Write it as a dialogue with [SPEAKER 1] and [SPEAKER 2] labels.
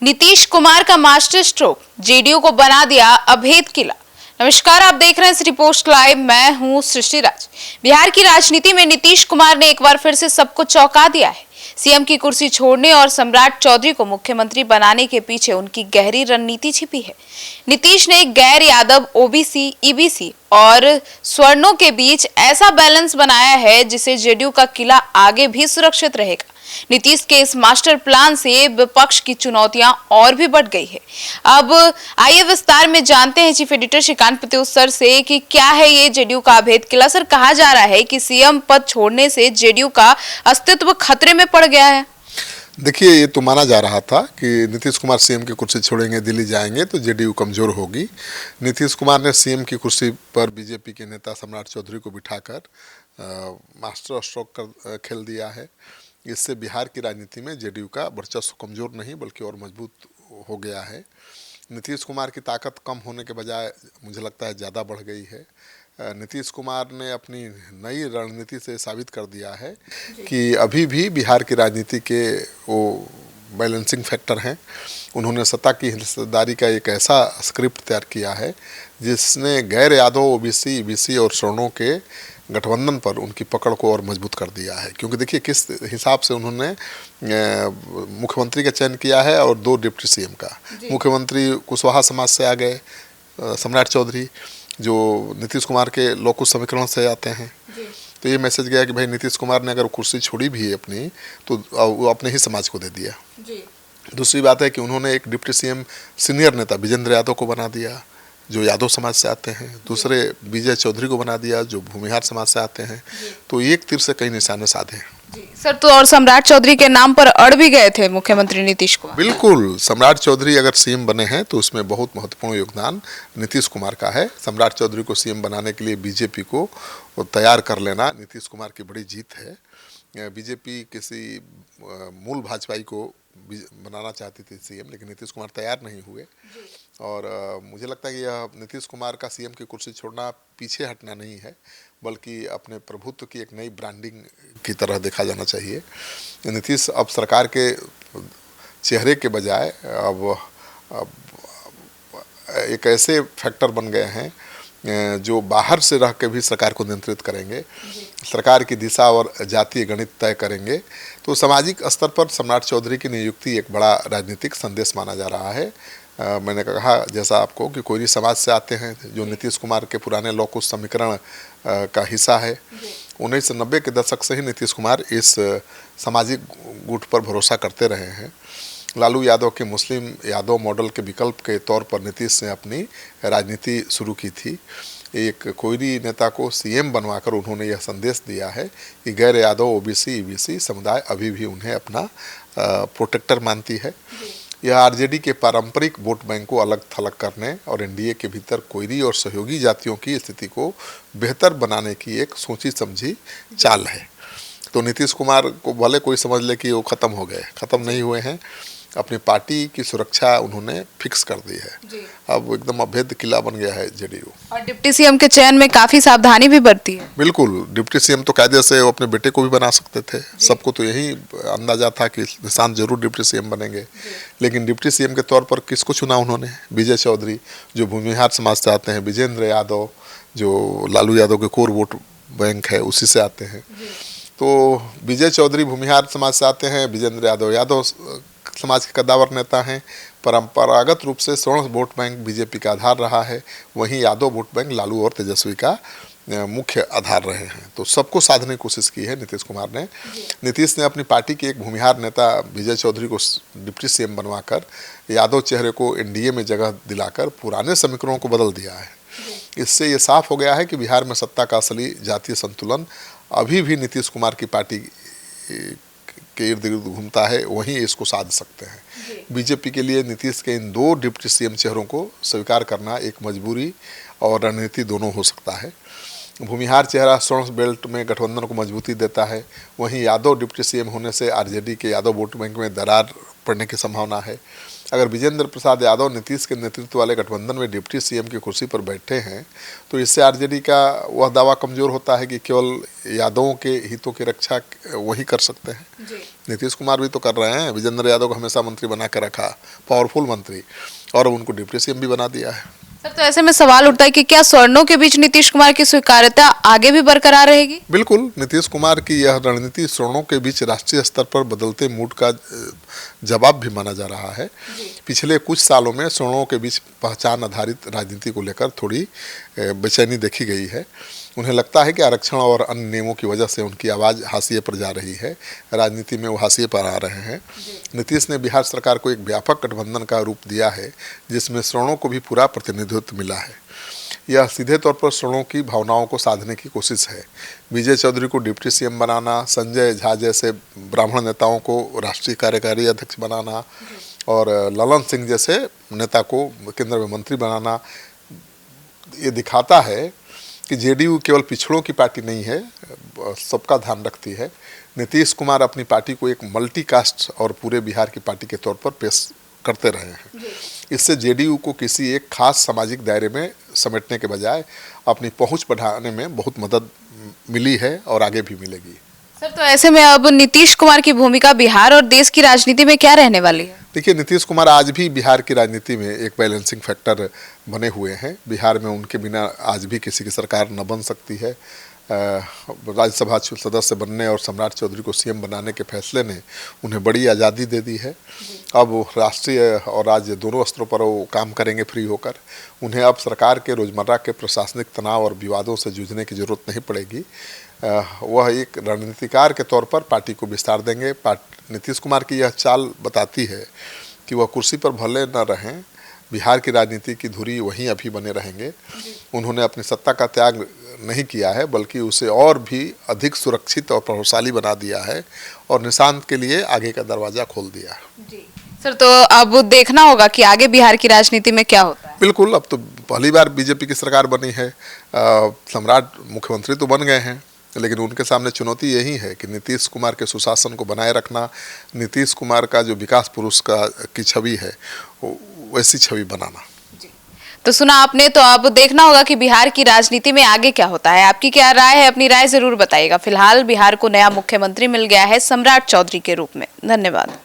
[SPEAKER 1] नीतीश कुमार का master stroke, JDU को बना दिया अभेद किला। नमस्कार, आप देख रहे हैं इस रिपोर्ट लाइव। मैं हूं सृष्टि राज। बिहार की राजनीति में नीतीश कुमार ने एक बार फिर से सबको चौंका दिया है। सीएम की कुर्सी छोड़ने और सम्राट चौधरी को मुख्यमंत्री बनाने के पीछे उनकी गहरी रणनीति छिपी है। नीतीश ने गैर यादव, ओबीसी, ईबीसी और स्वर्णों के बीच ऐसा बैलेंस बनाया है जिससे जेडीयू का किला आगे भी सुरक्षित रहेगा। नीतीश के इस मास्टर प्लान से विपक्ष की चुनौतियां और भी बढ़ गई है। अब आइए विस्तार में जानते हैं chief editor Srikant Pratyush sir से कि क्या है ये जेडीयू का अभेद किला। सर, कहा जा रहा है कि सीएम पद छोड़ने से जेडीयू का अस्तित्व खतरे में पड़ गया है।
[SPEAKER 2] देखिए, ये तो माना जा रहा था कि नीतीश कुमार सीएम की कुर्सी छोड़ेंगे, दिल्ली जाएंगे तो जेडीयू कमजोर होगी। नीतीश कुमार ने सीएम की कुर्सी पर बीजेपी के नेता सम्राट चौधरी को बिठाकर मास्टर स्ट्रोक खेल दिया है। इससे बिहार की राजनीति में जेडीयू का वर्चस्व कमजोर नहीं बल्कि और मजबूत हो गया है। नीतीश कुमार की ताकत कम होने के बजाय मुझे लगता है ज़्यादा बढ़ गई है। नीतीश कुमार ने अपनी नई रणनीति से साबित कर दिया है कि अभी भी बिहार की राजनीति के वो बैलेंसिंग फैक्टर हैं। उन्होंने सत्ता की हिस्सेदारी का एक ऐसा स्क्रिप्ट तैयार किया है जिसने गैर यादव, ओबीसी, ईबीसी और स्वर्णों के गठबंधन पर उनकी पकड़ को और मजबूत कर दिया है। क्योंकि देखिए किस हिसाब से उन्होंने मुख्यमंत्री का चयन किया है और 2 डिप्टी सीएम का। मुख्यमंत्री कुशवाहा समाज से आ गए सम्राट चौधरी, जो नीतीश कुमार के लोकुश समीकरण से आते हैं। तो ये मैसेज गया कि भाई नीतीश कुमार ने अगर कुर्सी छोड़ी भी है अपनी तो वो अपने ही समाज को दे दिया। दूसरी बात है कि उन्होंने एक डिप्टी सीएम सीनियर नेता विजेंद्र यादव को बना दिया जो यादव समाज से आते हैं। दूसरे विजय चौधरी को बना दिया जो भूमिहार समाज से आते हैं। तो एक तीर से कई निशाने साधे हैं।
[SPEAKER 1] सर, तो और सम्राट चौधरी के नाम पर अड़ भी गए थे मुख्यमंत्री नीतीश कुमार।
[SPEAKER 2] बिल्कुल, सम्राट चौधरी अगर सीएम बने हैं तो उसमें बहुत महत्वपूर्ण योगदान नीतीश कुमार का है। सम्राट चौधरी को सीएम बनाने के लिए बीजेपी को तैयार कर लेना नीतीश कुमार की बड़ी जीत है। बीजेपी किसी मूल भाजपाई को बनाना चाहती थी सीएम, लेकिन नीतीश कुमार तैयार नहीं हुए। और मुझे लगता है कि यह नीतीश कुमार का सीएम की कुर्सी छोड़ना पीछे हटना नहीं है बल्कि अपने प्रभुत्व की एक नई ब्रांडिंग की तरह देखा जाना चाहिए। नीतीश अब सरकार के चेहरे के बजाय अब एक ऐसे फैक्टर बन गए हैं जो बाहर से रह के भी सरकार को नियंत्रित करेंगे, सरकार की दिशा और जातीय गणित तय करेंगे। तो सामाजिक स्तर पर सम्राट चौधरी की नियुक्ति एक बड़ा राजनीतिक संदेश माना जा रहा है। मैंने कहा जैसा आपको कि कोई समाज से आते हैं जो नीतीश कुमार के पुराने लोकुश समीकरण का हिस्सा है। 1990 के दशक से ही नीतीश कुमार इस सामाजिक गुट पर भरोसा करते रहे हैं। लालू यादव के मुस्लिम यादव मॉडल के विकल्प के तौर पर नीतीश ने अपनी राजनीति शुरू की थी। एक कोयरी नेता को सीएम बनवाकर उन्होंने यह संदेश दिया है कि गैर यादव, ओबीसी, ईबीसी समुदाय अभी भी उन्हें अपना प्रोटेक्टर मानती है। यह आरजेडी के पारंपरिक वोट बैंक को अलग थलग करने और एनडीए के भीतर कोयरी और सहयोगी जातियों की स्थिति को बेहतर बनाने की एक सोची समझी चाल है। तो नीतीश कुमार को भले कोई समझ ले कि वो खत्म हो गए, खत्म नहीं हुए हैं। अपनी पार्टी की सुरक्षा उन्होंने फिक्स कर दी है। अब एकदम अभेद किला बन गया है जेडीयू।
[SPEAKER 1] और डिप्टी सीएम के चयन में काफी सावधानी भी बरती है।
[SPEAKER 2] बिल्कुल, डिप्टी सीएम तो कायदे से वो अपने बेटे को भी बना सकते थे। सबको तो यही अंदाजा था कि निशांत जरूर डिप्टी सीएम बनेंगे, लेकिन डिप्टी सीएम के तौर पर किसको चुना उन्होंने? विजय चौधरी जो भूमिहार समाज से आते हैं, विजेंद्र यादव जो लालू यादव के कोर वोट बैंक है उसी से आते हैं। तो विजय चौधरी भूमिहार समाज से आते हैं, विजेंद्र यादव यादव समाज के कद्दावर नेता हैं। परंपरागत रूप से स्वर्ण वोट बैंक बीजेपी का आधार रहा है, वहीं यादव वोट बैंक लालू और तेजस्वी का मुख्य आधार रहे हैं। तो सबको साधने की कोशिश की है नीतीश कुमार ने। नीतीश ने अपनी पार्टी के एक भूमिहार नेता विजय चौधरी को डिप्टी सीएम बनवाकर यादव चेहरे को एनडीए में जगह दिलाकर पुराने समीकरणों को बदल दिया है। इससे ये साफ हो गया है कि बिहार में सत्ता का असली जातीय संतुलन अभी भी नीतीश कुमार की पार्टी के इर्द गिर्द घूमता है, वहीं इसको साध सकते हैं। बीजेपी के लिए नीतीश के इन 2 डिप्टी सीएम चेहरों को स्वीकार करना एक मजबूरी और रणनीति दोनों हो सकता है। भूमिहार चेहरा स्वर्ण बेल्ट में गठबंधन को मजबूती देता है, वहीं यादव डिप्टी सीएम होने से आरजेडी के यादव वोट बैंक में दरार पड़ने की संभावना है। अगर विजेंद्र प्रसाद यादव नीतीश के नेतृत्व वाले गठबंधन में डिप्टी सीएम की कुर्सी पर बैठे हैं तो इससे आरजेडी का वह दावा कमजोर होता है कि केवल यादवों के हितों की रक्षा वही कर सकते हैं। नीतीश कुमार भी तो कर रहे हैं, विजेंद्र यादव को हमेशा मंत्री बना कर रखा, पावरफुल मंत्री, और अब उनको डिप्टी सीएम भी बना दिया है।
[SPEAKER 1] सर, तो ऐसे में सवाल उठता है कि क्या सवर्णों के बीच नीतीश कुमार की स्वीकार्यता आगे भी बरकरार रहेगी?
[SPEAKER 2] बिल्कुल, नीतीश कुमार की यह रणनीति सवर्णों के बीच राष्ट्रीय स्तर पर बदलते मूड का जवाब भी माना जा रहा है। पिछले कुछ सालों में सवर्णों के बीच पहचान आधारित राजनीति को लेकर थोड़ी बेचैनी देखी गई है। उन्हें लगता है कि आरक्षण और अन्य नियमों की वजह से उनकी आवाज़ हाशिए पर जा रही है, राजनीति में वो हाशिए पर आ रहे हैं। नीतीश ने बिहार सरकार को एक व्यापक गठबंधन का रूप दिया है जिसमें सवर्णों को भी पूरा प्रतिनिधित्व मिला है। यह सीधे तौर पर सवर्णों की भावनाओं को साधने की कोशिश है। विजय चौधरी को डिप्टी सीएम बनाना, संजय झा जैसे ब्राह्मण नेताओं को राष्ट्रीय कार्यकारी अध्यक्ष बनाना और ललन सिंह जैसे नेता को केंद्र में मंत्री बनाना, ये दिखाता है कि जेडीयू केवल पिछड़ों की पार्टी नहीं है, सबका ध्यान रखती है। नीतीश कुमार अपनी पार्टी को एक मल्टी कास्ट और पूरे बिहार की पार्टी के तौर पर पेश करते रहे हैं। इससे जेडीयू को किसी एक खास सामाजिक दायरे में समेटने के बजाय अपनी पहुंच बढ़ाने में बहुत मदद मिली है और आगे भी मिलेगी।
[SPEAKER 1] सर, तो ऐसे में अब नीतीश कुमार की भूमिका बिहार और देश की राजनीति में क्या रहने वाली है?
[SPEAKER 2] देखिए, नीतीश कुमार आज भी बिहार की राजनीति में एक बैलेंसिंग फैक्टर बने हुए हैं। बिहार में उनके बिना आज भी किसी की सरकार न बन सकती है। राज्यसभा सदस्य बनने और सम्राट चौधरी को सीएम बनाने के फैसले ने उन्हें बड़ी आज़ादी दे दी है। अब वो राष्ट्रीय और राज्य दोनों स्तरों पर वो काम करेंगे फ्री होकर। उन्हें अब सरकार के रोज़मर्रा के प्रशासनिक तनाव और विवादों से जूझने की जरूरत नहीं पड़ेगी। वह एक रणनीतिकार के तौर पर पार्टी को विस्तार देंगे। नीतीश कुमार की यह चाल बताती है कि वह कुर्सी पर भले न रहें, बिहार की राजनीति की धुरी वहीं अभी बने रहेंगे। उन्होंने अपनी सत्ता का त्याग नहीं किया है बल्कि उसे और भी अधिक सुरक्षित और प्रभावशाली बना दिया है और निशांत के लिए आगे का दरवाजा खोल दिया है।
[SPEAKER 1] सर, तो अब देखना होगा कि आगे बिहार की राजनीति में क्या होता है।
[SPEAKER 2] बिल्कुल, अब तो पहली बार बीजेपी की सरकार बनी है। सम्राट मुख्यमंत्री तो बन गए हैं, लेकिन उनके सामने चुनौती यही है कि नीतीश कुमार के सुशासन को बनाए रखना, नीतीश कुमार का जो विकास पुरुष की छवि है वैसी छवि बनाना।
[SPEAKER 1] तो सुना आपने, तो अब देखना होगा कि बिहार की राजनीति में आगे क्या होता है। आपकी क्या राय है, अपनी राय जरूर बताइएगा। फिलहाल बिहार को नया मुख्यमंत्री मिल गया है सम्राट चौधरी के रूप में। धन्यवाद।